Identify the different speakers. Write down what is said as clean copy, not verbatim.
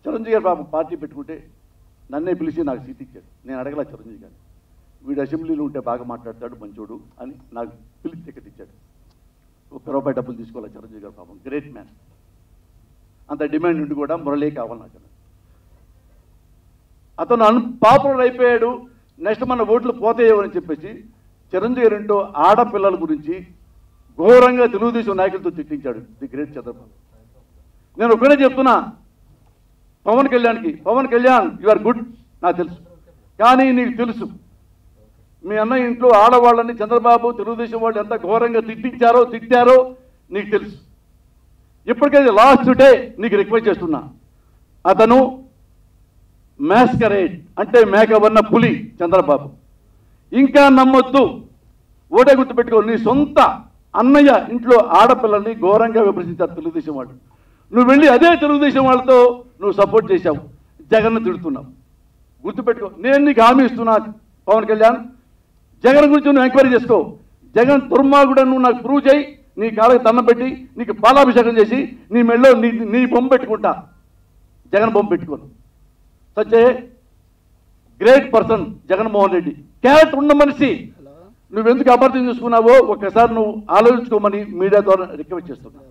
Speaker 1: చిరంజీవి గారు పాపం పార్టీ పెట్టుకుంటే నన్నే పిలిచి నాకు సీట్ ఇచ్చాడు. నేను అడగల చిరంజీవి గారు, వీడు అసెంబ్లీలో ఉంటే బాగా మాట్లాడతాడు మంచోడు అని నాకు పిలిచి టికెట్ ఇచ్చాడు. ₹1 డబ్బులు తీసుకోవాలి చిరంజీవి గారు, పాపం గ్రేట్ మ్యాన్. అంత డిమాండ్ ఉండి కూడా మురళీ కావాలి నాకు. అతను పాపులర్ అయిపోయాడు, నెక్స్ట్ మన ఓట్లు పోతాయో అని చెప్పేసి చిరంజీవి గారింటో ఆడపిల్లల గురించి ఘోరంగా తెలుగుదేశం నాయకులతో తిట్టించాడు ది గ్రేట్ చంద్రబాబు. నేను ఒకటే చెప్తున్నా Pawan Kalyan you are good నాకు తెలుసు, కానీ నీకు తెలుసు మీ అన్న ఇంట్లో ఆడవాళ్ళని చంద్రబాబు తెలుగుదేశం వాళ్ళు ఎంత ఘోరంగా తిట్టారో నీకు తెలుసు. ఇప్పటికైతే లాస్ట్ డే నీకు రిక్వెస్ట్ చేస్తున్నా, అతను మ్యాస్కరేడ్ అంటే మేకవన్న పులి చంద్రబాబు. ఇంకా నమ్మొద్దు, ఓటే గుర్తుపెట్టుకో, నీ సొంత అన్నయ్య ఇంట్లో ఆడపిల్లల్ని ఘోరంగా విమర్శించారు తెలుగుదేశం వాళ్ళు. నువ్వు వెళ్ళి అదే తెలుగుదేశం వాళ్ళతో నువ్వు సపోర్ట్ చేశావు, జగన్ను తిడుతున్నావు. గుర్తుపెట్టుకో, నేను నీకు హామీ ఇస్తున్నా పవన్ కళ్యాణ్, జగన్ గురించి నువ్వు ఎంక్వైరీ చేసుకో. జగన్ దుర్మార్గుడని నువ్వు నాకు ప్రూవ్ చేయి, నీ కాళ్ళకి దండం పెట్టి నీకు పాలాభిషేకం చేసి నీ మెళ్ళో నీ బొమ్మ పెట్టుకుంటా, జగన్ బొమ్మ పెట్టుకోను. Such a great person Jaganmohan Reddy, character ఉన్న మనిషి. నువ్వెందుకు అపార్థం చేసుకున్నావో ఒక్కసారి నువ్వు ఆలోచించుకోమని మీడియా ద్వారా రిక్వెస్ట్ చేస్తున్నావు.